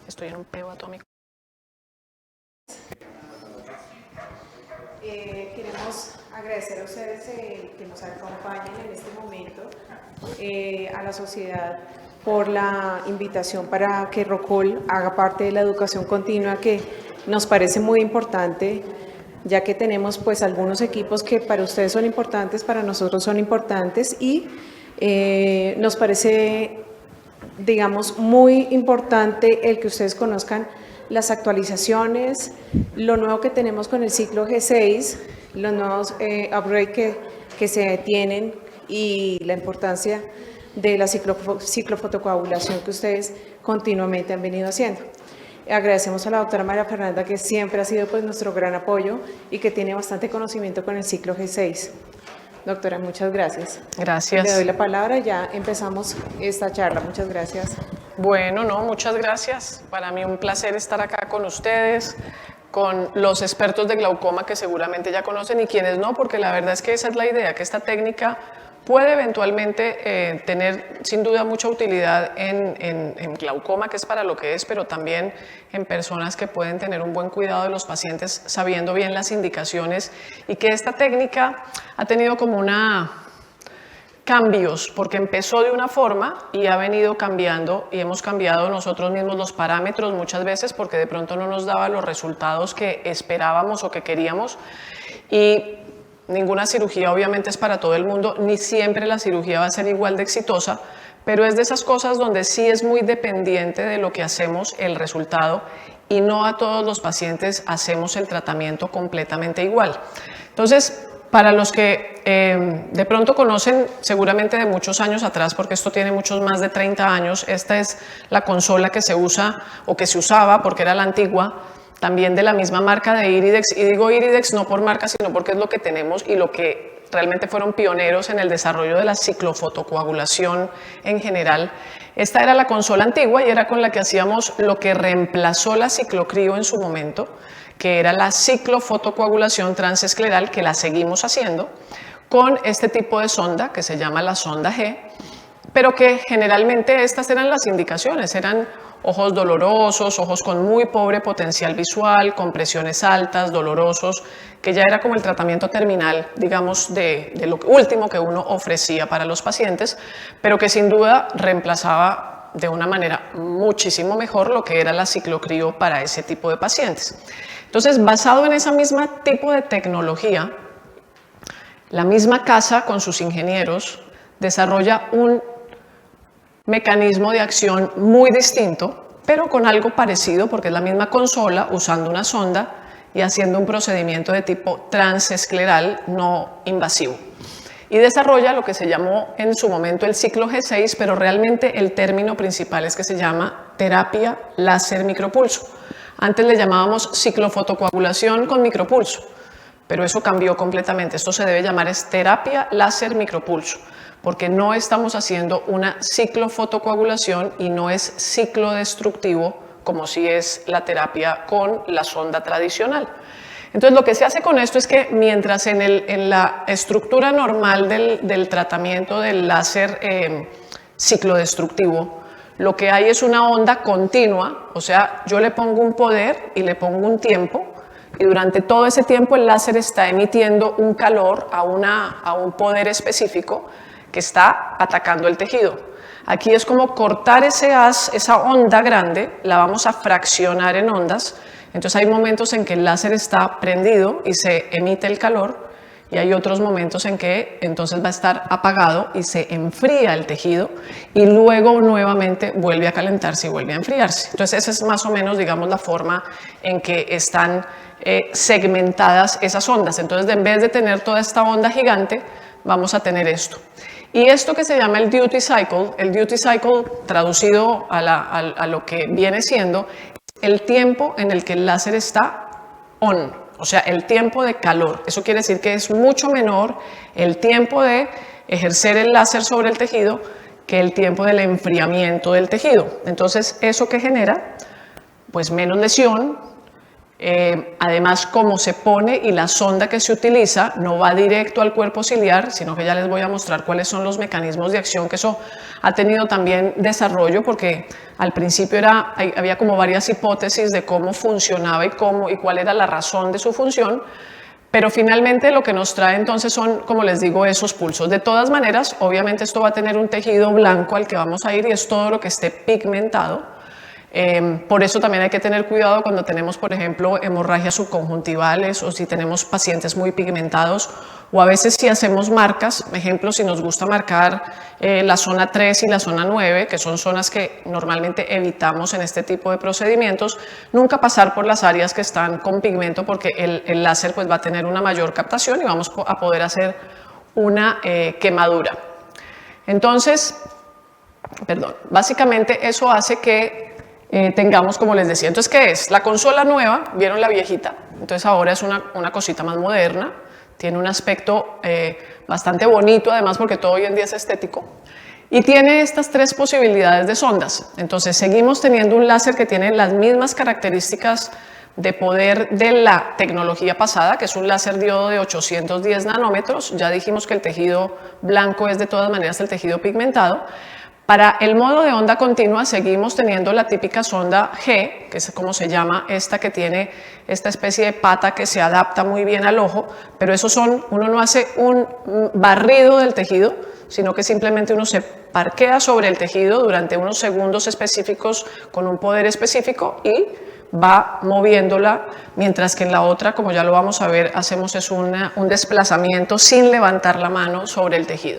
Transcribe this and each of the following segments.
Estoy en un peo atómico. Queremos agradecer a ustedes que nos acompañen en este momento, a la sociedad por la invitación para que ROCOL haga parte de la educación continua, que nos parece muy importante, ya que tenemos pues algunos equipos que para ustedes son importantes, para nosotros son importantes, y nos parece, digamos, muy importante el que ustedes conozcan las actualizaciones, lo nuevo que tenemos con el ciclo G6, los nuevos upgrades que se tienen y la importancia de la ciclofotocoagulación que ustedes continuamente han venido haciendo. Agradecemos a la doctora María Fernanda, que siempre ha sido pues nuestro gran apoyo y que tiene bastante conocimiento con el ciclo G6. Doctora, muchas gracias. Gracias. Le doy la palabra, ya empezamos esta charla. Muchas gracias. Bueno, no, muchas gracias. Para mí un placer estar acá con ustedes, con los expertos de glaucoma que seguramente ya conocen y quienes no, porque la verdad es que esa es la idea, que esta técnica puede eventualmente tener sin duda mucha utilidad en glaucoma, que es para lo que es, pero también en personas que pueden tener un buen cuidado de los pacientes sabiendo bien las indicaciones, y que esta técnica ha tenido como cambios, porque empezó de una forma y ha venido cambiando, y hemos cambiado nosotros mismos los parámetros muchas veces porque de pronto no nos daba los resultados que esperábamos o que queríamos. Y ninguna cirugía obviamente es para todo el mundo, ni siempre la cirugía va a ser igual de exitosa, pero es de esas cosas donde sí es muy dependiente de lo que hacemos el resultado, y no a todos los pacientes hacemos el tratamiento completamente igual. Entonces, para los que de pronto conocen seguramente de muchos años atrás, porque esto tiene muchos más de 30 años, esta es la consola que se usa o que se usaba porque era la antigua, también de la misma marca de Iridex, y digo Iridex no por marca, sino porque es lo que tenemos y lo que realmente fueron pioneros en el desarrollo de la ciclofotocoagulación en general. Esta era la consola antigua y era con la que hacíamos lo que reemplazó la ciclocrio en su momento, que era la ciclofotocoagulación transescleral, que la seguimos haciendo con este tipo de sonda que se llama la sonda G, pero que generalmente estas eran las indicaciones, eran ojos dolorosos, ojos con muy pobre potencial visual, con presiones altas, dolorosos, que ya era como el tratamiento terminal, digamos, de lo último que uno ofrecía para los pacientes, pero que sin duda reemplazaba de una manera muchísimo mejor lo que era la ciclocrio para ese tipo de pacientes. Entonces, basado en ese mismo tipo de tecnología, la misma casa con sus ingenieros desarrolla un mecanismo de acción muy distinto, pero con algo parecido, porque es la misma consola usando una sonda y haciendo un procedimiento de tipo transescleral no invasivo. Y desarrolla lo que se llamó en su momento el ciclo G6, pero realmente el término principal es que se llama terapia láser micropulso. Antes le llamábamos ciclofotocoagulación con micropulso, pero eso cambió completamente. Esto se debe llamar terapia láser micropulso, porque no estamos haciendo una ciclofotocoagulación y no es ciclodestructivo como si es la terapia con la sonda tradicional. Entonces, lo que se hace con esto es que mientras en la estructura normal del tratamiento del láser ciclodestructivo, lo que hay es una onda continua, o sea, yo le pongo un poder y le pongo un tiempo, y durante todo ese tiempo el láser está emitiendo un calor a un poder específico que está atacando el tejido. Aquí es como cortar esa onda grande, la vamos a fraccionar en ondas. Entonces hay momentos en que el láser está prendido y se emite el calor, y hay otros momentos en que entonces va a estar apagado y se enfría el tejido, y luego nuevamente vuelve a calentarse y vuelve a enfriarse. Entonces esa es más o menos, digamos, la forma en que están segmentadas esas ondas. Entonces, en vez de tener toda esta onda gigante, vamos a tener esto. Y esto que se llama el duty cycle traducido a lo que viene siendo el tiempo en el que el láser está on, o sea, el tiempo de calor. Eso quiere decir que es mucho menor el tiempo de ejercer el láser sobre el tejido que el tiempo del enfriamiento del tejido. Entonces, ¿eso qué genera? pues menos lesión. Además, cómo se pone y la sonda que se utiliza no va directo al cuerpo ciliar, sino que ya les voy a mostrar cuáles son los mecanismos de acción, que eso ha tenido también desarrollo, porque al principio había como varias hipótesis de cómo funcionaba y cuál era la razón de su función, pero finalmente lo que nos trae entonces son, como les digo, esos pulsos. De todas maneras, obviamente esto va a tener un tejido blanco al que vamos a ir y es todo lo que esté pigmentado. Por eso también hay que tener cuidado cuando tenemos, por ejemplo, hemorragias subconjuntivales o si tenemos pacientes muy pigmentados o a veces si hacemos marcas, ejemplo, si nos gusta marcar la zona 3 y la zona 9, que son zonas que normalmente evitamos en este tipo de procedimientos, nunca pasar por las áreas que están con pigmento porque el láser pues, va a tener una mayor captación y vamos a poder hacer una quemadura. Entonces, básicamente eso hace que tengamos, como les decía, entonces, ¿qué es? La consola nueva, ¿vieron la viejita? Entonces ahora es una cosita más moderna, tiene un aspecto bastante bonito, además porque todo hoy en día es estético, y tiene estas tres posibilidades de sondas. Entonces seguimos teniendo un láser que tiene las mismas características de poder de la tecnología pasada, que es un láser diodo de 810 nanómetros, ya dijimos que el tejido blanco es de todas maneras el tejido pigmentado. Para el modo de onda continua seguimos teniendo la típica sonda G, que es como se llama esta que tiene esta especie de pata que se adapta muy bien al ojo, pero uno no hace un barrido del tejido, sino que simplemente uno se parquea sobre el tejido durante unos segundos específicos con un poder específico y va moviéndola, mientras que en la otra, como ya lo vamos a ver, hacemos un desplazamiento sin levantar la mano sobre el tejido.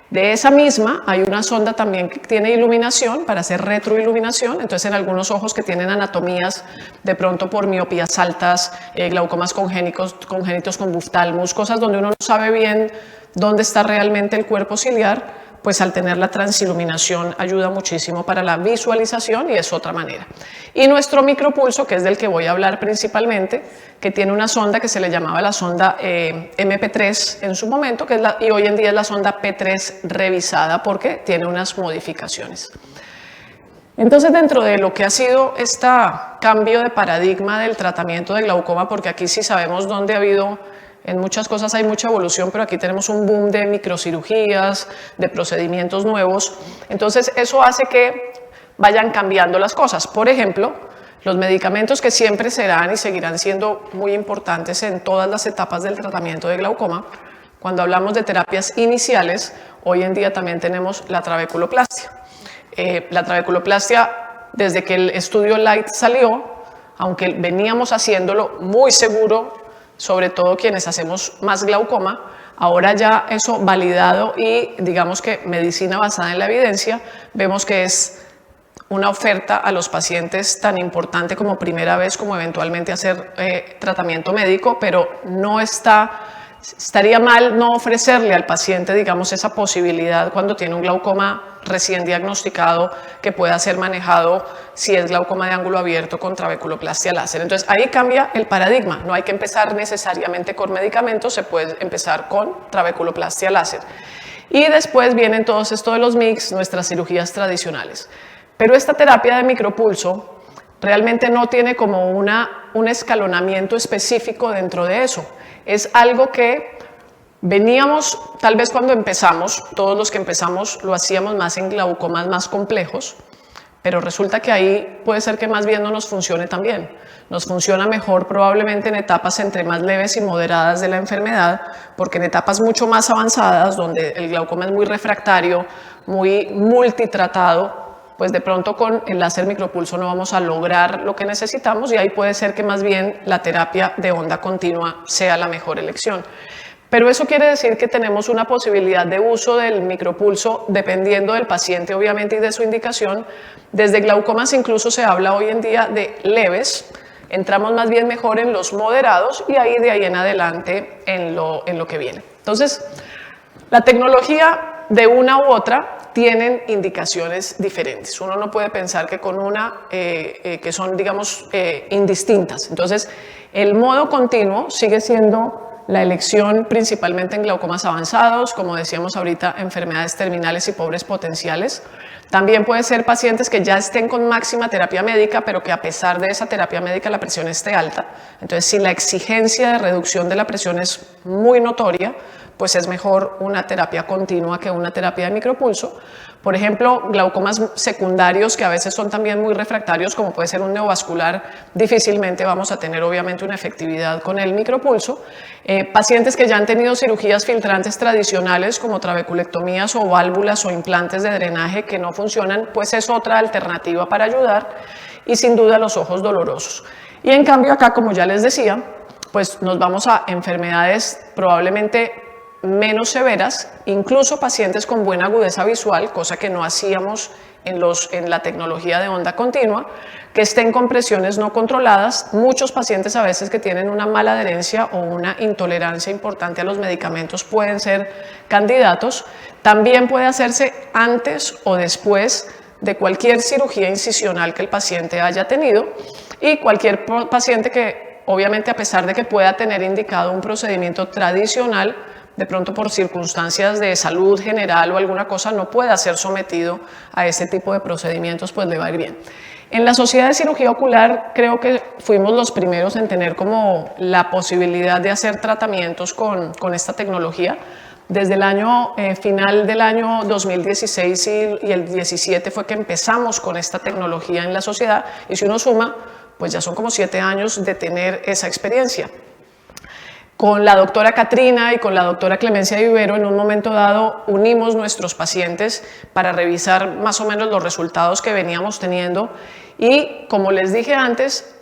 De esa misma hay una sonda también que tiene iluminación para hacer retroiluminación, entonces en algunos ojos que tienen anatomías de pronto por miopías altas, glaucomas congénitos con buftalmus, cosas donde uno no sabe bien dónde está realmente el cuerpo ciliar, pues al tener la transiluminación ayuda muchísimo para la visualización y es otra manera. Y nuestro micropulso, que es del que voy a hablar principalmente, que tiene una sonda que se le llamaba la sonda MP3 en su momento, y hoy en día es la sonda P3 revisada porque tiene unas modificaciones. Entonces, dentro de lo que ha sido este cambio de paradigma del tratamiento de glaucoma, porque aquí sí sabemos dónde ha habido. En muchas cosas hay mucha evolución, pero aquí tenemos un boom de microcirugías, de procedimientos nuevos. Entonces, eso hace que vayan cambiando las cosas. Por ejemplo, los medicamentos que siempre serán y seguirán siendo muy importantes en todas las etapas del tratamiento de glaucoma. Cuando hablamos de terapias iniciales, hoy en día también tenemos la trabeculoplastia. La trabeculoplastia, desde que el estudio Light salió, aunque veníamos haciéndolo muy seguro, sobre todo quienes hacemos más glaucoma, ahora ya eso validado y digamos que medicina basada en la evidencia, vemos que es una oferta a los pacientes tan importante como primera vez, como eventualmente hacer tratamiento médico, pero estaría mal no ofrecerle al paciente, digamos, esa posibilidad cuando tiene un glaucoma recién diagnosticado que pueda ser manejado si es glaucoma de ángulo abierto con trabeculoplastia láser. Entonces ahí cambia el paradigma, no hay que empezar necesariamente con medicamentos, se puede empezar con trabeculoplastia láser. Y después vienen todos esto de los MIGS, nuestras cirugías tradicionales. Pero esta terapia de micropulso realmente no tiene como un escalonamiento específico dentro de eso. Es algo que veníamos, tal vez cuando empezamos, todos los que empezamos lo hacíamos más en glaucomas más complejos, pero resulta que ahí puede ser que más bien no nos funcione tan bien. Nos funciona mejor probablemente en etapas entre más leves y moderadas de la enfermedad, porque en etapas mucho más avanzadas, donde el glaucoma es muy refractario, muy multitratado, pues de pronto con el láser micropulso no vamos a lograr lo que necesitamos y ahí puede ser que más bien la terapia de onda continua sea la mejor elección. Pero eso quiere decir que tenemos una posibilidad de uso del micropulso dependiendo del paciente, obviamente, y de su indicación. Desde glaucomas incluso se habla hoy en día de leves, entramos más bien mejor en los moderados y ahí de ahí en adelante en lo que viene. Entonces, la tecnología de una u otra tienen indicaciones diferentes. Uno no puede pensar que con una que son, digamos, indistintas. Entonces, el modo continuo sigue siendo la elección principalmente en glaucomas avanzados, como decíamos ahorita, enfermedades terminales y pobres potenciales. También puede ser pacientes que ya estén con máxima terapia médica, pero que a pesar de esa terapia médica la presión esté alta. Entonces, si la exigencia de reducción de la presión es muy notoria, pues es mejor una terapia continua que una terapia de micropulso. Por ejemplo, glaucomas secundarios que a veces son también muy refractarios, como puede ser un neovascular, difícilmente vamos a tener obviamente una efectividad con el micropulso. Pacientes que ya han tenido cirugías filtrantes tradicionales como trabeculectomías o válvulas o implantes de drenaje que no funcionan, pues es otra alternativa para ayudar, y sin duda los ojos dolorosos. Y en cambio acá, como ya les decía, pues nos vamos a enfermedades probablemente menos severas, incluso pacientes con buena agudeza visual, cosa que no hacíamos en la tecnología de onda continua, que estén con presiones no controladas. Muchos pacientes a veces que tienen una mala adherencia o una intolerancia importante a los medicamentos pueden ser candidatos. También puede hacerse antes o después de cualquier cirugía incisional que el paciente haya tenido, y cualquier paciente que obviamente, a pesar de que pueda tener indicado un procedimiento tradicional, de pronto por circunstancias de salud general o alguna cosa no pueda ser sometido a este tipo de procedimientos, pues le va a ir bien. En la Sociedad de Cirugía Ocular creo que fuimos los primeros en tener como la posibilidad de hacer tratamientos con esta tecnología. Desde el año final del año 2016 y el 17 fue que empezamos con esta tecnología en la sociedad, y si uno suma, pues ya son como 7 años de tener esa experiencia. Con la doctora Catrina y con la doctora Clemencia Vivero, en un momento dado unimos nuestros pacientes para revisar más o menos los resultados que veníamos teniendo, y como les dije antes,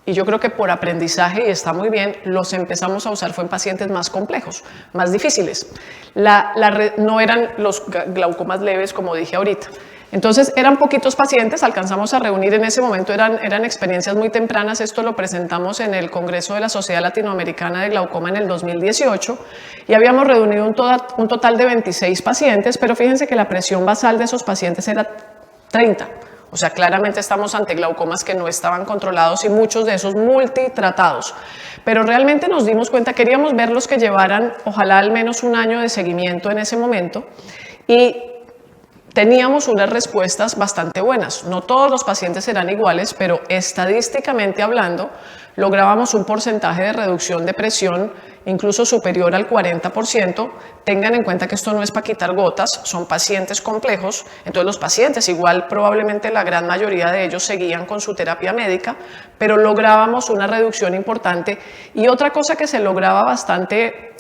y yo creo que por aprendizaje, y está muy bien, los empezamos a usar fue en pacientes más complejos, más difíciles. No eran los glaucomas leves, como dije ahorita. Entonces eran poquitos pacientes, alcanzamos a reunir en ese momento, eran experiencias muy tempranas. Esto lo presentamos en el Congreso de la Sociedad Latinoamericana de Glaucoma en el 2018, y habíamos reunido un total de 26 pacientes, pero fíjense que la presión basal de esos pacientes era 30. O sea, claramente estamos ante glaucomas que no estaban controlados y muchos de esos multitratados. Pero realmente nos dimos cuenta, queríamos ver los que llevaran ojalá al menos un año de seguimiento en ese momento, y teníamos unas respuestas bastante buenas. No todos los pacientes eran iguales, pero estadísticamente hablando, lográbamos un porcentaje de reducción de presión incluso superior al 40%. Tengan en cuenta que esto no es para quitar gotas, son pacientes complejos. Entonces los pacientes, igual probablemente la gran mayoría de ellos seguían con su terapia médica, pero lográbamos una reducción importante. Y otra cosa que se lograba bastante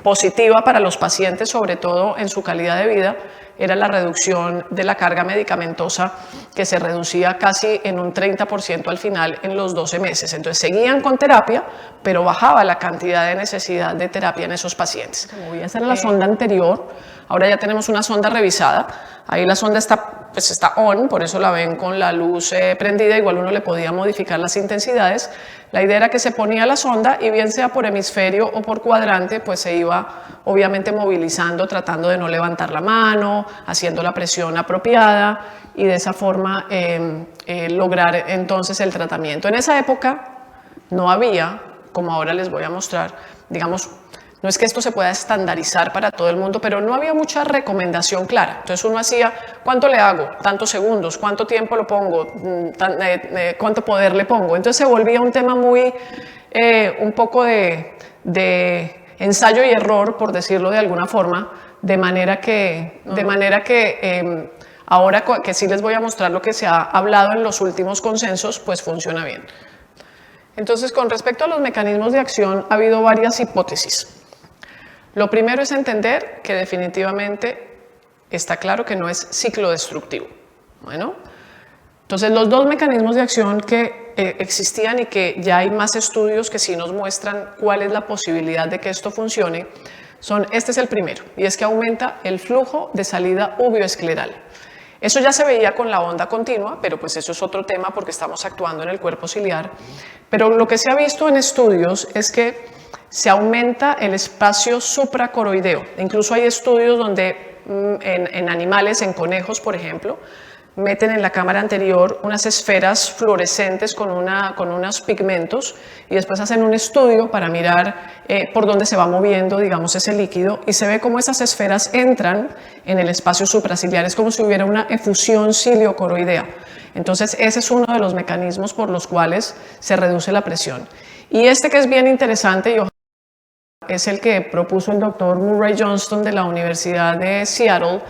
positiva para los pacientes, sobre todo en su calidad de vida, era la reducción de la carga medicamentosa, que se reducía casi en un 30% al final en los 12 meses. Entonces seguían con terapia, pero bajaba la cantidad de necesidad de terapia en esos pacientes. Como voy a hacer la sonda anterior, ahora ya tenemos una sonda revisada. Ahí la sonda está on, por eso la ven con la luz prendida. Igual uno le podía modificar las intensidades. La idea era que se ponía la sonda y bien sea por hemisferio o por cuadrante, pues se iba obviamente movilizando, tratando de no levantar la mano, haciendo la presión apropiada, y de esa forma lograr entonces el tratamiento. En esa época no había, como ahora les voy a mostrar, digamos, no es que esto se pueda estandarizar para todo el mundo, pero no había mucha recomendación clara. Entonces uno hacía, ¿cuánto le hago? Tantos segundos. ¿Cuánto tiempo lo pongo? ¿Cuánto poder le pongo? Entonces se volvía un tema muy, un poco de ensayo y error, por decirlo de alguna forma, de manera que ahora que sí les voy a mostrar lo que se ha hablado en los últimos consensos, pues funciona bien. Entonces, con respecto a los mecanismos de acción, ha habido varias hipótesis. Lo primero es entender que definitivamente está claro que no es ciclodestructivo. Bueno, entonces los dos mecanismos de acción que existían y que ya hay más estudios que sí nos muestran cuál es la posibilidad de que esto funcione, este es el primero, y es que aumenta el flujo de salida uveoescleral. Eso ya se veía con la onda continua, pero pues eso es otro tema porque estamos actuando en el cuerpo ciliar. Pero lo que se ha visto en estudios es que se aumenta el espacio supracoroideo. Incluso hay estudios donde en animales, en conejos, por ejemplo, meten en la cámara anterior unas esferas fluorescentes con unos pigmentos y después hacen un estudio para mirar por dónde se va moviendo, digamos, ese líquido, y se ve cómo esas esferas entran en el espacio supraciliar. Es como si hubiera una efusión ciliocoroidea. Entonces, ese es uno de los mecanismos por los cuales se reduce la presión. Y este, que es bien interesante, y es el que propuso el doctor Murray Johnston de la Universidad de Seattle,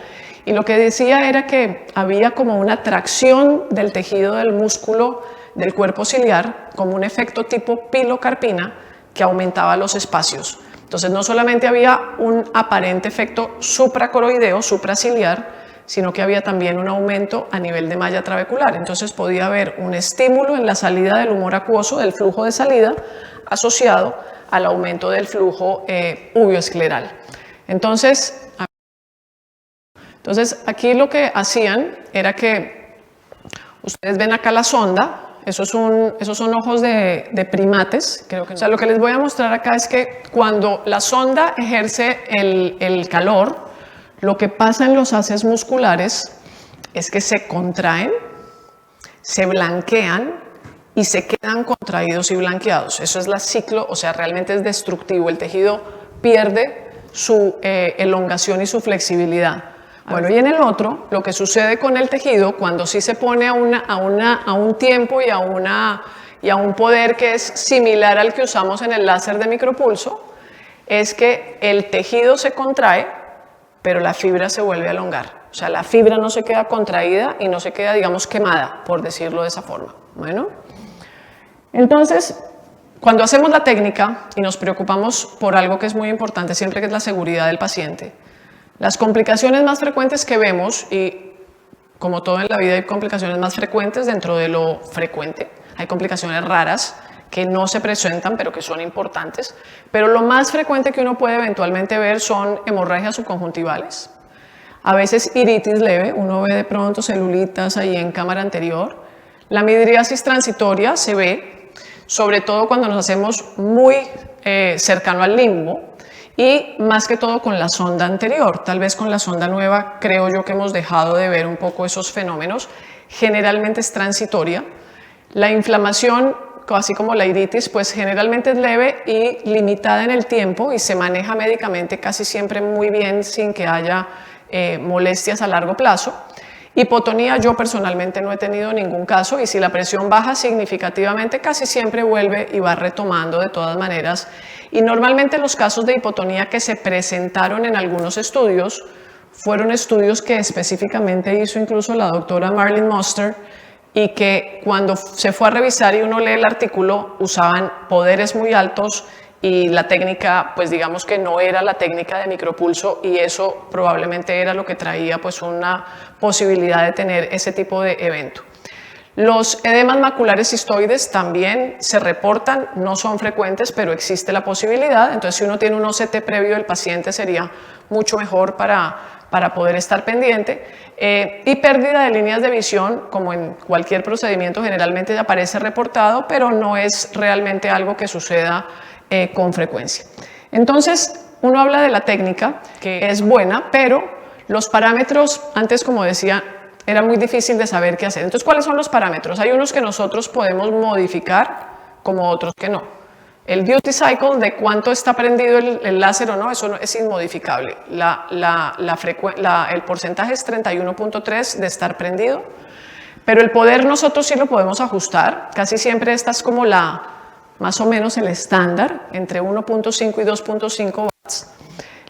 y lo que decía era que había como una tracción del tejido del músculo del cuerpo ciliar, como un efecto tipo pilocarpina que aumentaba los espacios. Entonces, no solamente había un aparente efecto supracoroideo, supraciliar, sino que había también un aumento a nivel de malla trabecular. Entonces, podía haber un estímulo en la salida del humor acuoso, del flujo de salida, asociado al aumento del flujo uveoescleral. Entonces, aquí lo que hacían era que ustedes ven acá la sonda, esos son ojos de primates, creo que no. O sea, lo que les voy a mostrar acá es que cuando la sonda ejerce el calor, lo que pasa en los haces musculares es que se contraen, se blanquean y se quedan contraídos y blanqueados. Eso es la ciclo, o sea, realmente es destructivo. El tejido pierde su elongación y su flexibilidad. Bueno, y en el otro, lo que sucede con el tejido, cuando sí se pone a un tiempo y a un poder que es similar al que usamos en el láser de micropulso, es que el tejido se contrae, pero la fibra se vuelve a elongar. O sea, la fibra no se queda contraída y no se queda, digamos, quemada, por decirlo de esa forma. Bueno, entonces, cuando hacemos la técnica y nos preocupamos por algo que es muy importante siempre, que es la seguridad del paciente, las complicaciones más frecuentes que vemos, y como todo en la vida hay complicaciones más frecuentes dentro de lo frecuente, hay complicaciones raras que no se presentan pero que son importantes, pero lo más frecuente que uno puede eventualmente ver son hemorragias subconjuntivales, a veces iritis leve, uno ve de pronto celulitas ahí en cámara anterior. La midriasis transitoria se ve sobre todo cuando nos hacemos muy cercano al limbo, y más que todo con la sonda anterior. Tal vez con la sonda nueva creo yo que hemos dejado de ver un poco esos fenómenos. Generalmente es transitoria. La inflamación, así como la iritis, pues generalmente es leve y limitada en el tiempo y se maneja médicamente casi siempre muy bien sin que haya molestias a largo plazo. Hipotonía, yo personalmente no he tenido ningún caso, y si la presión baja significativamente casi siempre vuelve y va retomando de todas maneras. Y normalmente los casos de hipotonía que se presentaron en algunos estudios fueron estudios que específicamente hizo incluso la doctora Marlene Moster, y que cuando se fue a revisar y uno lee el artículo usaban poderes muy altos y la técnica, pues digamos que no era la técnica de micropulso, y eso probablemente era lo que traía pues una posibilidad de tener ese tipo de evento. Los edemas maculares cistoides también se reportan, no son frecuentes, pero existe la posibilidad. Entonces, si uno tiene un OCT previo del paciente, sería mucho mejor para poder estar pendiente. Y pérdida de líneas de visión, como en cualquier procedimiento, generalmente aparece reportado, pero no es realmente algo que suceda con frecuencia. Entonces, uno habla de la técnica, que es buena, pero los parámetros, antes como decía, era muy difícil de saber qué hacer. Entonces, ¿cuáles son los parámetros? Hay unos que nosotros podemos modificar, como otros que no. El duty cycle, de cuánto está prendido el láser o no, eso no, es inmodificable. El porcentaje es 31.3 de estar prendido, pero el poder nosotros sí lo podemos ajustar. Casi siempre esta es como más o menos el estándar, entre 1.5 y 2.5 watts.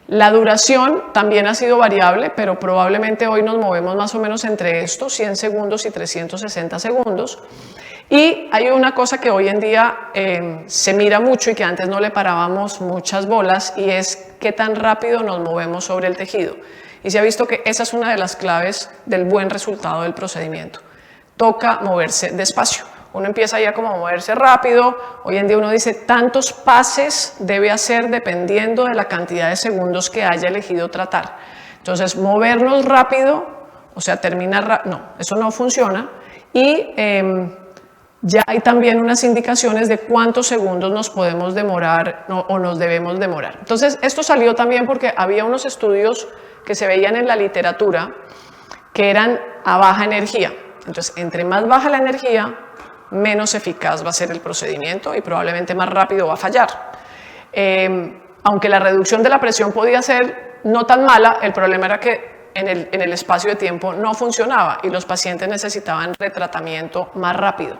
La duración también ha sido variable, pero probablemente hoy nos movemos más o menos entre estos 100 segundos y 360 segundos. Y hay una cosa que hoy en día se mira mucho y que antes no le parábamos muchas bolas, y es qué tan rápido nos movemos sobre el tejido. Y se ha visto que esa es una de las claves del buen resultado del procedimiento. Toca moverse despacio. Uno empieza ya como a moverse rápido. Hoy en día uno dice tantos pases debe hacer dependiendo de la cantidad de segundos que haya elegido tratar. Entonces, movernos rápido, o sea, terminar no, eso no funciona. Y ya hay también unas indicaciones de cuántos segundos nos podemos demorar o nos debemos demorar. Entonces, esto salió también porque había unos estudios que se veían en la literatura que eran a baja energía. Entonces, entre más baja la energía, menos eficaz va a ser el procedimiento y probablemente más rápido va a fallar. Aunque la reducción de la presión podía ser no tan mala, el problema era que en el espacio de tiempo no funcionaba y los pacientes necesitaban retratamiento más rápido.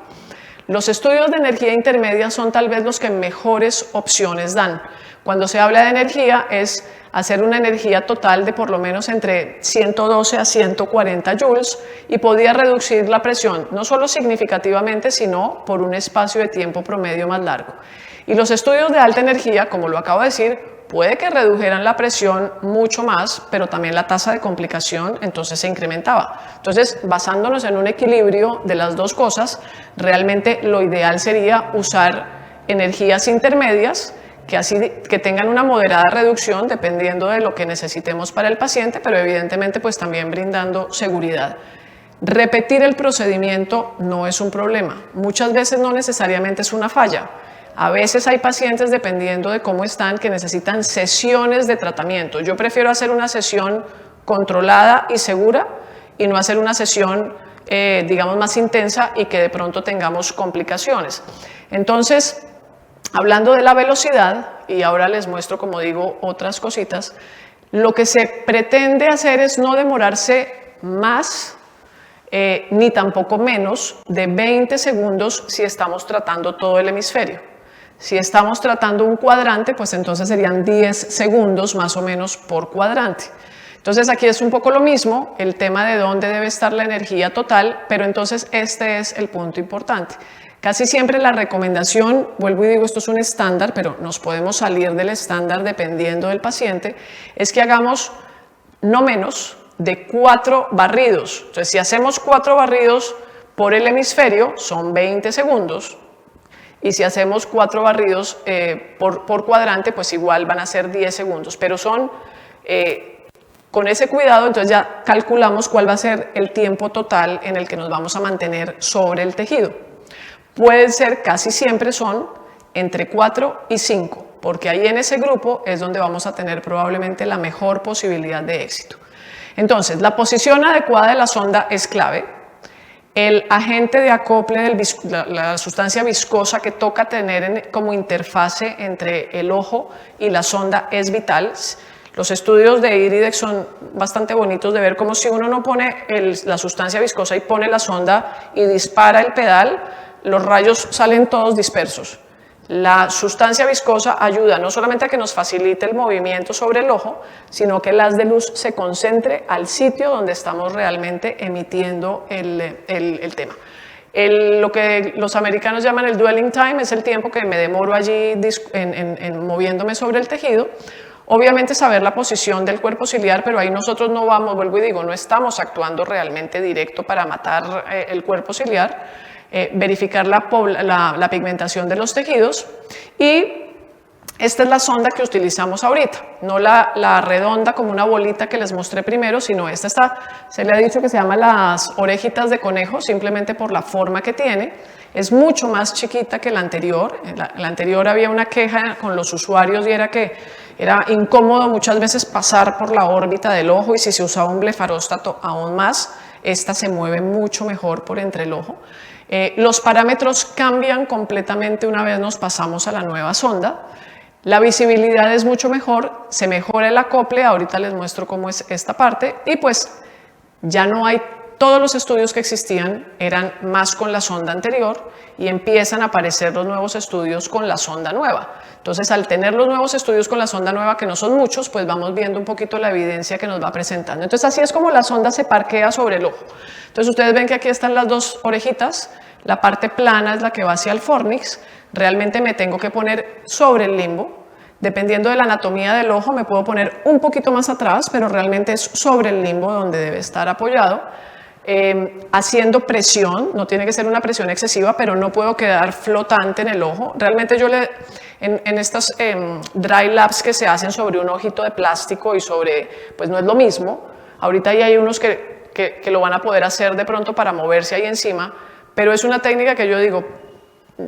Los estudios de energía intermedia son tal vez los que mejores opciones dan. Cuando se habla de energía es hacer una energía total de por lo menos entre 112 a 140 joules y podía reducir la presión no solo significativamente, sino por un espacio de tiempo promedio más largo. Y los estudios de alta energía, como lo acabo de decir, puede que redujeran la presión mucho más, pero también la tasa de complicación entonces se incrementaba. Entonces, basándonos en un equilibrio de las dos cosas, realmente lo ideal sería usar energías intermedias que tengan una moderada reducción dependiendo de lo que necesitemos para el paciente, pero evidentemente pues también brindando seguridad. Repetir el procedimiento no es un problema. Muchas veces no necesariamente es una falla. A veces hay pacientes, dependiendo de cómo están, que necesitan sesiones de tratamiento. Yo prefiero hacer una sesión controlada y segura y no hacer una sesión, digamos, más intensa y que de pronto tengamos complicaciones. Entonces, hablando de la velocidad, y ahora les muestro, como digo, otras cositas, lo que se pretende hacer es no demorarse más ni tampoco menos de 20 segundos si estamos tratando todo el hemisferio. Si estamos tratando un cuadrante, pues entonces serían 10 segundos más o menos por cuadrante. Entonces aquí es un poco lo mismo, el tema de dónde debe estar la energía total, pero entonces este es el punto importante. Casi siempre la recomendación, vuelvo y digo, esto es un estándar, pero nos podemos salir del estándar dependiendo del paciente, es que hagamos no menos de 4 barridos. Entonces, si hacemos 4 barridos por el hemisferio, son 20 segundos. Y si hacemos 4 barridos por cuadrante, pues igual van a ser 10 segundos. Pero son, con ese cuidado, entonces ya calculamos cuál va a ser el tiempo total en el que nos vamos a mantener sobre el tejido. Puede ser, casi siempre son, entre 4 y 5, porque ahí en ese grupo es donde vamos a tener probablemente la mejor posibilidad de éxito. Entonces, la posición adecuada de la sonda es clave. El agente de acople, la sustancia viscosa que toca tener como interfase entre el ojo y la sonda es vital. Los estudios de Iridex son bastante bonitos de ver cómo si uno no pone la sustancia viscosa y pone la sonda y dispara el pedal, los rayos salen todos dispersos. La sustancia viscosa ayuda no solamente a que nos facilite el movimiento sobre el ojo, sino que el haz de luz se concentre al sitio donde estamos realmente emitiendo el tema. Lo que los americanos llaman el dwelling time es el tiempo que me demoro allí moviéndome sobre el tejido. Obviamente saber la posición del cuerpo ciliar, pero ahí nosotros no vamos, vuelvo y digo, no estamos actuando realmente directo para matar el cuerpo ciliar. Verificar la pigmentación de los tejidos y esta es la sonda que utilizamos ahorita, no la redonda como una bolita que les mostré primero, sino esta se le ha dicho que se llama las orejitas de conejo simplemente por la forma que tiene, es mucho más chiquita que la anterior. La anterior había una queja con los usuarios y era que era incómodo muchas veces pasar por la órbita del ojo y si se usaba un blefaróstato aún más, esta se mueve mucho mejor por entre el ojo. Los parámetros cambian completamente una vez nos pasamos a la nueva sonda. La visibilidad es mucho mejor, se mejora el acople, ahorita les muestro cómo es esta parte y pues ya no hay, todos los estudios que existían eran más con la sonda anterior y empiezan a aparecer los nuevos estudios con la sonda nueva. Entonces, al tener los nuevos estudios con la sonda nueva, que no son muchos, pues vamos viendo un poquito la evidencia que nos va presentando. Entonces, así es como la sonda se parquea sobre el ojo. Entonces, ustedes ven que aquí están las dos orejitas, la parte plana es la que va hacia el fornix, realmente me tengo que poner sobre el limbo. Dependiendo de la anatomía del ojo, me puedo poner un poquito más atrás, pero realmente es sobre el limbo donde debe estar apoyado. Haciendo presión, no tiene que ser una presión excesiva, pero no puedo quedar flotante en el ojo. Realmente yo en estas dry labs que se hacen sobre un ojito de plástico y sobre, pues no es lo mismo. Ahorita ya hay unos que lo van a poder hacer de pronto para moverse ahí encima, pero es una técnica que yo digo,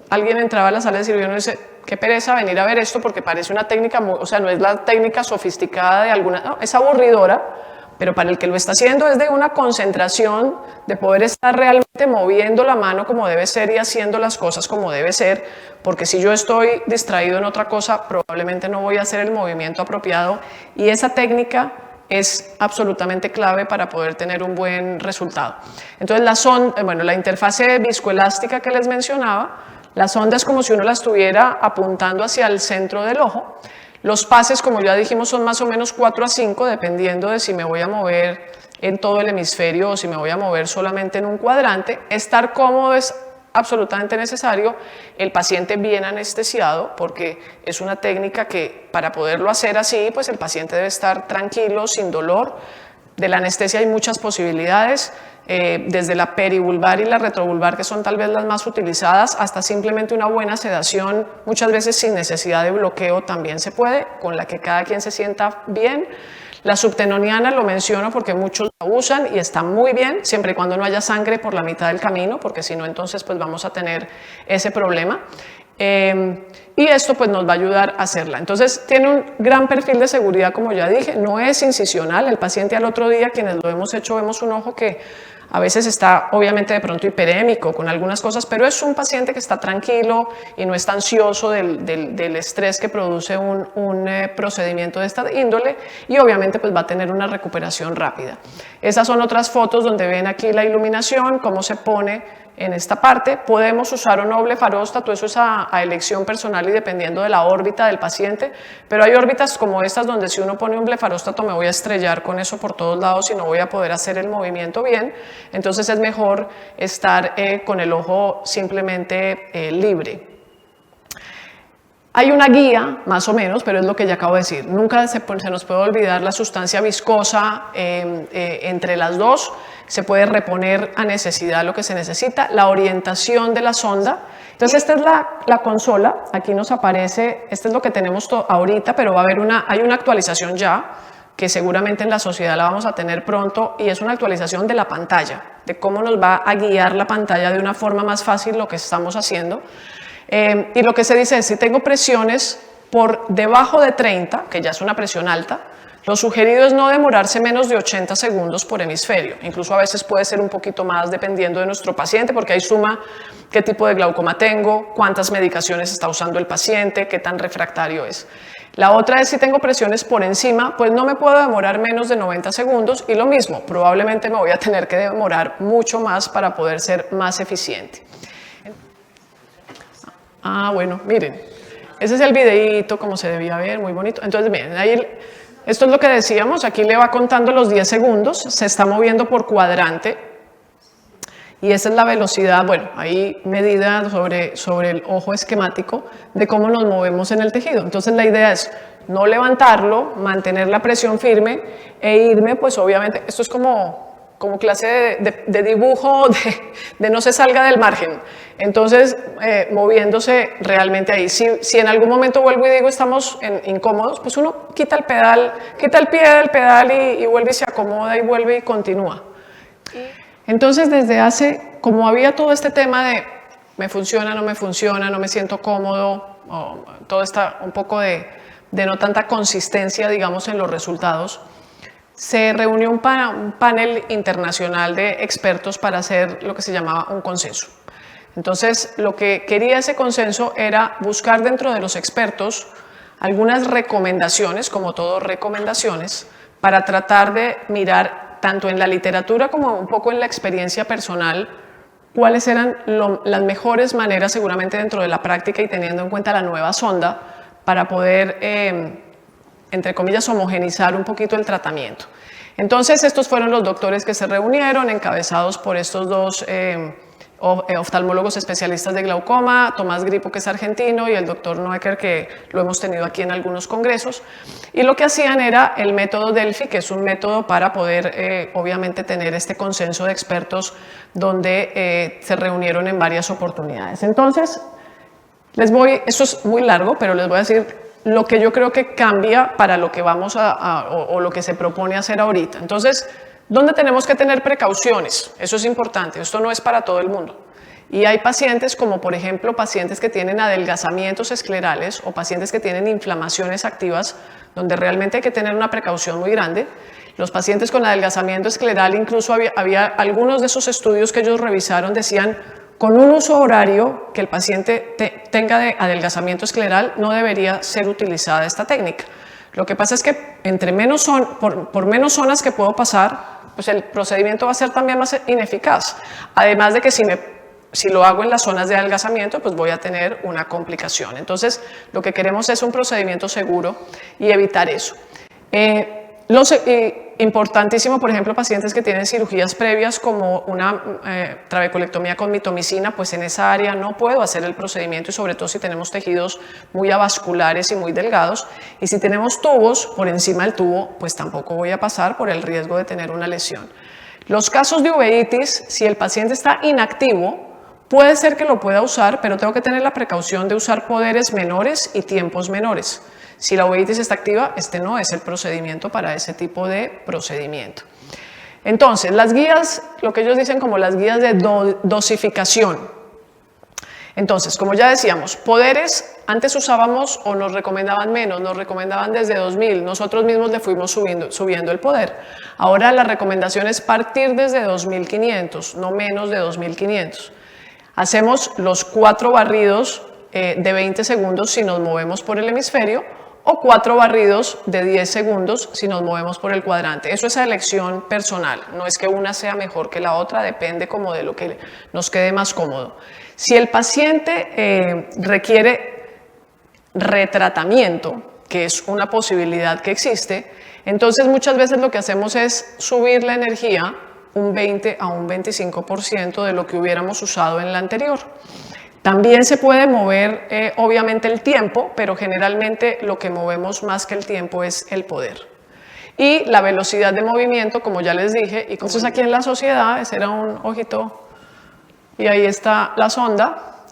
alguien entraba a la sala de cirugía y dice, qué pereza venir a ver esto porque parece una técnica, o sea, no es la técnica sofisticada de alguna, no, es aburridora, pero para el que lo está haciendo es de una concentración, de poder estar realmente moviendo la mano como debe ser y haciendo las cosas como debe ser, porque si yo estoy distraído en otra cosa, probablemente no voy a hacer el movimiento apropiado, y esa técnica es absolutamente clave para poder tener un buen resultado. Entonces la interfase viscoelástica que les mencionaba, la sonda es como si uno la estuviera apuntando hacia el centro del ojo. Los pases, como ya dijimos, son más o menos 4 a 5, dependiendo de si me voy a mover en todo el hemisferio o si me voy a mover solamente en un cuadrante. Estar cómodo es absolutamente necesario. El paciente bien anestesiado, porque es una técnica que para poderlo hacer así, pues el paciente debe estar tranquilo, sin dolor. De la anestesia hay muchas posibilidades, desde la perivulvar y la retrovulvar, que son tal vez las más utilizadas, hasta simplemente una buena sedación, muchas veces sin necesidad de bloqueo también se puede, con la que cada quien se sienta bien. La subtenoniana lo menciono porque muchos la usan y está muy bien, siempre y cuando no haya sangre por la mitad del camino, porque si no, entonces pues vamos a tener ese problema. Y esto pues nos va a ayudar a hacerla. Entonces tiene un gran perfil de seguridad, como ya dije, no es incisional. El paciente al otro día, quienes lo hemos hecho, vemos un ojo que a veces está obviamente de pronto hiperémico con algunas cosas, pero es un paciente que está tranquilo y no está ansioso del estrés que produce un procedimiento de esta índole, y obviamente pues va a tener una recuperación rápida. Esas son otras fotos donde ven aquí la iluminación, cómo se pone en esta parte. Podemos usar o no blefaróstato, eso es a elección personal y dependiendo de la órbita del paciente, pero hay órbitas como estas donde si uno pone un blefaróstato me voy a estrellar con eso por todos lados y no voy a poder hacer el movimiento bien, entonces es mejor estar con el ojo simplemente libre. Hay una guía, más o menos, pero es lo que ya acabo de decir. Nunca se nos puede olvidar la sustancia viscosa entre las dos. Se puede reponer a necesidad lo que se necesita. La orientación de la sonda. Entonces, esta es la consola. Aquí nos aparece, este es lo que tenemos ahorita, pero hay una actualización ya, que seguramente en la sociedad la vamos a tener pronto, y es una actualización de la pantalla, de cómo nos va a guiar la pantalla de una forma más fácil lo que estamos haciendo. Y lo que se dice es, si tengo presiones por debajo de 30, que ya es una presión alta, lo sugerido es no demorarse menos de 80 segundos por hemisferio. Incluso a veces puede ser un poquito más dependiendo de nuestro paciente, porque ahí suma qué tipo de glaucoma tengo, cuántas medicaciones está usando el paciente, qué tan refractario es. La otra es si tengo presiones por encima, pues no me puedo demorar menos de 90 segundos, y lo mismo, probablemente me voy a tener que demorar mucho más para poder ser más eficiente. Bueno, miren, ese es el videíto como se debía ver, muy bonito. Entonces, miren, ahí, esto es lo que decíamos, aquí le va contando los 10 segundos, se está moviendo por cuadrante, y esa es la velocidad, bueno, ahí medida sobre el ojo esquemático de cómo nos movemos en el tejido. Entonces, la idea es no levantarlo, mantener la presión firme e irme, pues obviamente, esto es como clase de dibujo, de no se salga del margen. Entonces, moviéndose realmente ahí. Si en algún momento vuelvo y digo estamos incómodos, pues uno quita el pie del pedal y vuelve y se acomoda y vuelve y continúa. Entonces, como había todo este tema de me funciona, no me siento cómodo, todo está un poco de no tanta consistencia, digamos, en los resultados, se reunió un panel internacional de expertos para hacer lo que se llamaba un consenso. Entonces, lo que quería ese consenso era buscar dentro de los expertos algunas recomendaciones, como todo recomendaciones, para tratar de mirar tanto en la literatura como un poco en la experiencia personal cuáles eran las mejores maneras, seguramente dentro de la práctica y teniendo en cuenta la nueva sonda, para poder entre comillas, homogenizar un poquito el tratamiento. Entonces, estos fueron los doctores que se reunieron, encabezados por estos dos oftalmólogos especialistas de glaucoma, Tomás Gripo, que es argentino, y el doctor Noecker, que lo hemos tenido aquí en algunos congresos. Y lo que hacían era el método Delphi, que es un método para poder, obviamente, tener este consenso de expertos donde se reunieron en varias oportunidades. Entonces, esto es muy largo, pero les voy a decir lo que yo creo que cambia para lo que vamos o lo que se propone hacer ahorita. Entonces, ¿dónde tenemos que tener precauciones? Eso es importante, esto no es para todo el mundo. Y hay pacientes como, por ejemplo, pacientes que tienen adelgazamientos esclerales o pacientes que tienen inflamaciones activas, donde realmente hay que tener una precaución muy grande. Los pacientes con adelgazamiento escleral, incluso había algunos de esos estudios que ellos revisaron, decían, con un uso horario que el paciente tenga de adelgazamiento escleral, no debería ser utilizada esta técnica. Lo que pasa es que entre por menos zonas que puedo pasar, pues el procedimiento va a ser también más ineficaz. Además de que si lo hago en las zonas de adelgazamiento, pues voy a tener una complicación. Entonces, lo que queremos es un procedimiento seguro y evitar eso. Importantísimo, por ejemplo, pacientes que tienen cirugías previas como una trabeculectomía con mitomicina, pues en esa área no puedo hacer el procedimiento y sobre todo si tenemos tejidos muy avasculares y muy delgados. Y si tenemos tubos por encima del tubo, pues tampoco voy a pasar por el riesgo de tener una lesión. Los casos de uveitis, si el paciente está inactivo, puede ser que lo pueda usar, pero tengo que tener la precaución de usar poderes menores y tiempos menores. Si la uveitis está activa, este no es el procedimiento para ese tipo de procedimiento. Entonces, las guías, lo que ellos dicen como las guías de dosificación. Entonces, como ya decíamos, poderes, antes usábamos o nos recomendaban menos, nos recomendaban desde 2000, nosotros mismos le fuimos subiendo el poder. Ahora la recomendación es partir desde 2500, no menos de 2500. Hacemos los 4 barridos de 20 segundos si nos movemos por el hemisferio o 4 barridos de 10 segundos si nos movemos por el cuadrante. Eso es a elección personal, no es que una sea mejor que la otra, depende como de lo que nos quede más cómodo. Si el paciente requiere retratamiento, que es una posibilidad que existe, entonces muchas veces lo que hacemos es subir la energía un 20 a un 25% de lo que hubiéramos usado en la anterior. También se puede mover, obviamente, el tiempo, pero generalmente lo que movemos más que el tiempo es el poder. Y la velocidad de movimiento, como ya les dije, y entonces aquí en la sociedad, ese era un ojito, y ahí está la sonda.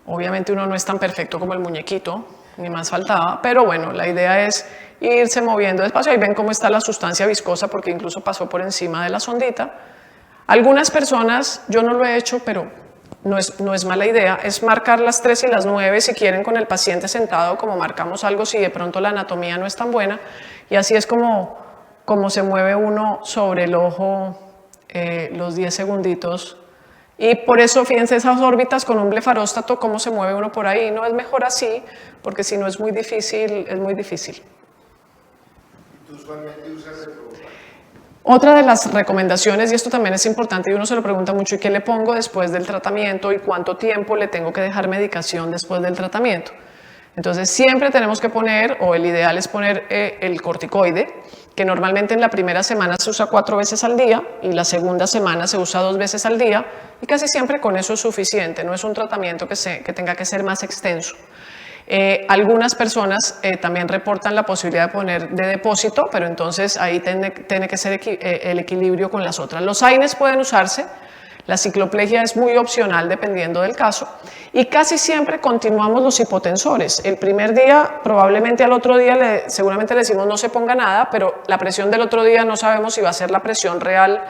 Obviamente uno no es tan perfecto como el muñequito, ni más faltaba, pero bueno, la idea es irse moviendo despacio. Ahí ven cómo está la sustancia viscosa, porque incluso pasó por encima de la sondita. Algunas personas, yo no lo he hecho, pero no es mala idea, es marcar las 3 y las 9 si quieren con el paciente sentado, como marcamos algo si de pronto la anatomía no es tan buena, y así es como se mueve uno sobre el ojo los 10 segunditos. Y por eso, fíjense esas órbitas con un blefaróstato, cómo se mueve uno por ahí. No es mejor así, porque si no es muy difícil, es muy difícil. ¿Tú usualmente usas retrobufante? Otra de las recomendaciones, y esto también es importante y uno se lo pregunta mucho, ¿y qué le pongo después del tratamiento y cuánto tiempo le tengo que dejar medicación después del tratamiento? Entonces siempre tenemos que poner, o el ideal es poner el corticoide, que normalmente en la primera semana se usa 4 veces al día y la segunda semana se usa 2 veces al día y casi siempre con eso es suficiente, no es un tratamiento que tenga que ser más extenso. Algunas personas también reportan la posibilidad de poner de depósito, pero entonces ahí tiene que ser el equilibrio con las otras. Los AINES pueden usarse, la cicloplegia es muy opcional dependiendo del caso y casi siempre continuamos los hipotensores. El primer día, probablemente al otro día, seguramente le decimos no se ponga nada, pero la presión del otro día no sabemos si va a ser la presión real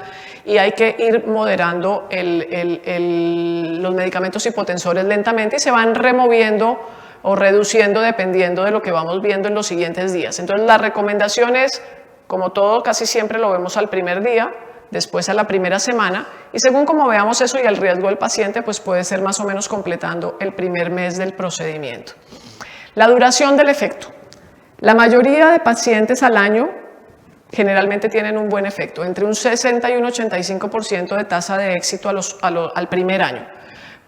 y hay que ir moderando los medicamentos hipotensores lentamente y se van removiendo o reduciendo dependiendo de lo que vamos viendo en los siguientes días. Entonces la recomendación es, como todo, casi siempre lo vemos al primer día, después a la primera semana y según como veamos eso y el riesgo del paciente, pues puede ser más o menos completando el primer mes del procedimiento. La duración del efecto. La mayoría de pacientes al año generalmente tienen un buen efecto, entre un 60 y un 85% de tasa de éxito al primer año.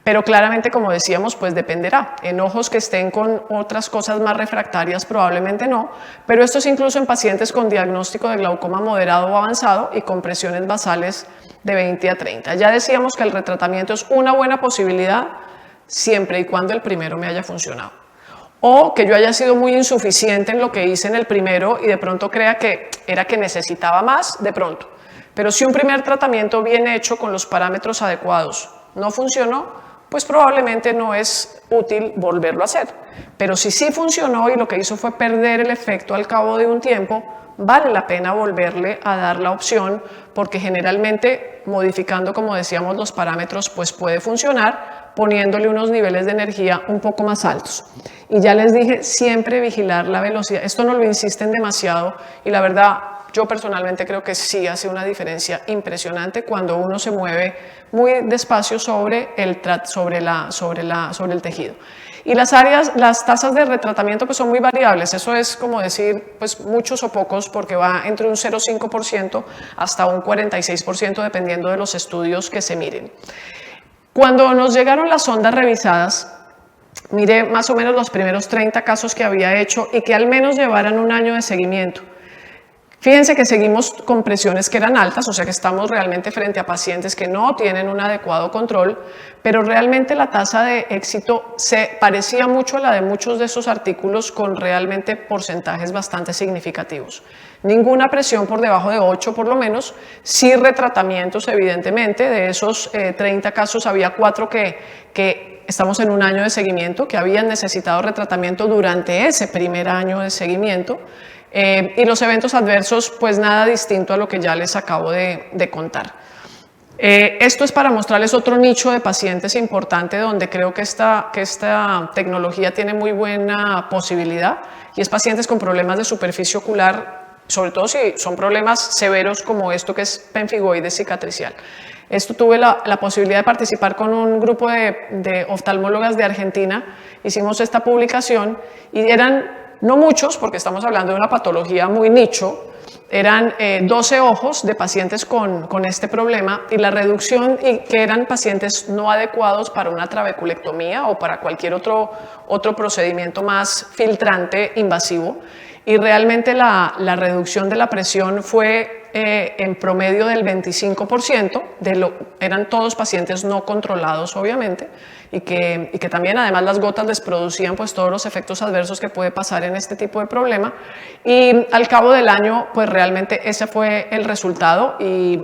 Pero claramente, como decíamos, pues dependerá. En ojos que estén con otras cosas más refractarias probablemente no, pero esto es incluso en pacientes con diagnóstico de glaucoma moderado o avanzado y con presiones basales de 20 a 30. Ya decíamos que el retratamiento es una buena posibilidad siempre y cuando el primero me haya funcionado. O que yo haya sido muy insuficiente en lo que hice en el primero y de pronto crea que era que necesitaba más, de pronto. Pero si un primer tratamiento bien hecho con los parámetros adecuados no funcionó, pues probablemente no es útil volverlo a hacer. Pero si sí funcionó y lo que hizo fue perder el efecto al cabo de un tiempo, vale la pena volverle a dar la opción porque generalmente modificando, como decíamos, los parámetros, pues puede funcionar poniéndole unos niveles de energía un poco más altos. Y ya les dije, siempre vigilar la velocidad. Esto no lo insisten demasiado y la verdad, yo personalmente creo que sí hace una diferencia impresionante cuando uno se mueve muy despacio sobre el tejido. Y las tasas de retratamiento pues son muy variables, eso es como decir pues muchos o pocos, porque va entre un 0,5% hasta un 46% dependiendo de los estudios que se miren. Cuando nos llegaron las sondas revisadas, miré más o menos los primeros 30 casos que había hecho y que al menos llevaran un año de seguimiento. Fíjense que seguimos con presiones que eran altas, o sea que estamos realmente frente a pacientes que no tienen un adecuado control, pero realmente la tasa de éxito se parecía mucho a la de muchos de esos artículos con realmente porcentajes bastante significativos. Ninguna presión por debajo de 8 por lo menos, sí retratamientos evidentemente, de esos 30 casos había 4 que estamos en un año de seguimiento, que habían necesitado retratamiento durante ese primer año de seguimiento. Y los eventos adversos, pues nada distinto a lo que ya les acabo de contar. Esto es para mostrarles otro nicho de pacientes importante donde creo que esta tecnología tiene muy buena posibilidad, y es pacientes con problemas de superficie ocular, sobre todo si son problemas severos como esto que es pemfigoides cicatricial. Esto tuve la posibilidad de participar con un grupo de oftalmólogas de Argentina, hicimos esta publicación y eran no muchos, porque estamos hablando de una patología muy nicho, eran 12 ojos de pacientes con este problema, y la reducción, y que eran pacientes no adecuados para una trabeculectomía o para cualquier otro procedimiento más filtrante invasivo, y realmente la reducción de la presión fue en promedio del 25%, eran todos pacientes no controlados obviamente, y que también además las gotas les producían pues todos los efectos adversos que puede pasar en este tipo de problema, y al cabo del año pues realmente ese fue el resultado, y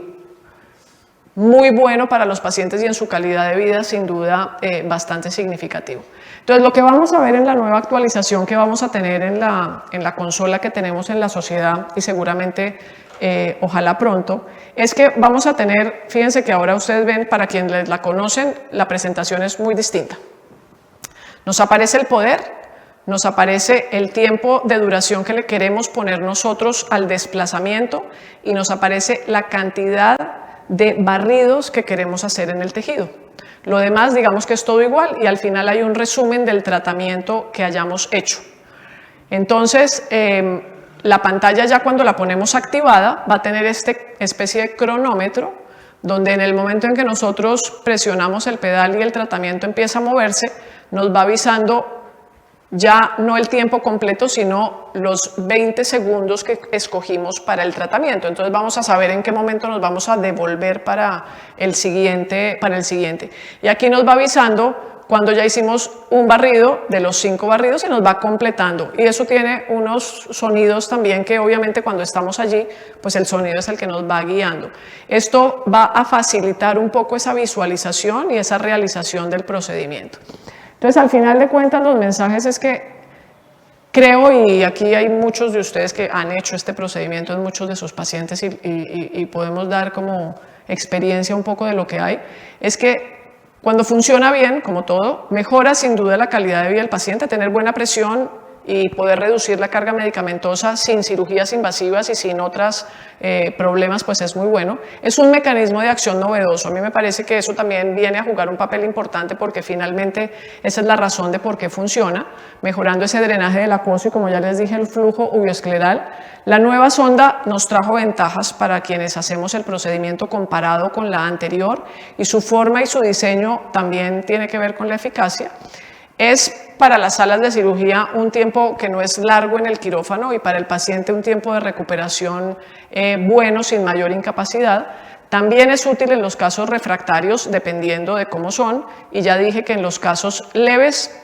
muy bueno para los pacientes y en su calidad de vida, sin duda bastante significativo. Entonces, lo que vamos a ver en la nueva actualización que vamos a tener en la consola que tenemos en la sociedad, y seguramente ojalá pronto, es que vamos a tener, fíjense que ahora ustedes ven, para quienes la conocen, la presentación es muy distinta. Nos aparece el poder, nos aparece el tiempo de duración que le queremos poner nosotros al desplazamiento, y nos aparece la cantidad de barridos que queremos hacer en el tejido. Lo demás, digamos que es todo igual, y al final hay un resumen del tratamiento que hayamos hecho. Entonces, la pantalla, ya cuando la ponemos activada, va a tener esta especie de cronómetro, donde en el momento en que nosotros presionamos el pedal y el tratamiento empieza a moverse, nos va avisando ya no el tiempo completo, sino los 20 segundos que escogimos para el tratamiento. Entonces vamos a saber en qué momento nos vamos a devolver para el siguiente. Y aquí nos va avisando cuando ya hicimos un barrido de los 5 barridos, y nos va completando. Y eso tiene unos sonidos también que obviamente cuando estamos allí, pues el sonido es el que nos va guiando. Esto va a facilitar un poco esa visualización y esa realización del procedimiento. Entonces, al final de cuentas, los mensajes es que creo, y aquí hay muchos de ustedes que han hecho este procedimiento en muchos de sus pacientes, y podemos dar como experiencia un poco de lo que hay, es que cuando funciona bien, como todo, mejora sin duda la calidad de vida del paciente, tener buena presión y poder reducir la carga medicamentosa sin cirugías invasivas y sin otros problemas, pues es muy bueno. Es un mecanismo de acción novedoso. A mí me parece que eso también viene a jugar un papel importante, porque finalmente esa es la razón de por qué funciona, mejorando ese drenaje del acuoso y, como ya les dije, el flujo uveoscleral. La nueva sonda nos trajo ventajas para quienes hacemos el procedimiento comparado con la anterior, y su forma y su diseño también tiene que ver con la eficacia. Es para las salas de cirugía un tiempo que no es largo en el quirófano, y para el paciente un tiempo de recuperación bueno, sin mayor incapacidad. También es útil en los casos refractarios, dependiendo de cómo son, y ya dije que en los casos leves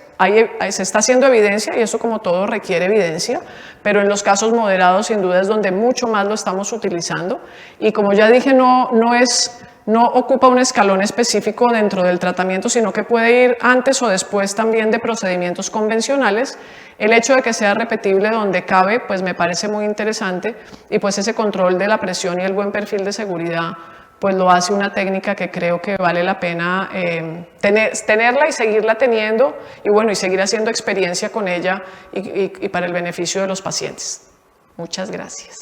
se está haciendo evidencia, y eso, como todo, requiere evidencia, pero en los casos moderados sin duda es donde mucho más lo estamos utilizando, y como ya dije, no ocupa un escalón específico dentro del tratamiento, sino que puede ir antes o después también de procedimientos convencionales. El hecho de que sea repetible donde cabe, pues me parece muy interesante, y pues ese control de la presión y el buen perfil de seguridad, pues lo hace una técnica que creo que vale la pena tenerla y seguirla teniendo, y bueno, y seguir haciendo experiencia con ella y para el beneficio de los pacientes. Muchas gracias.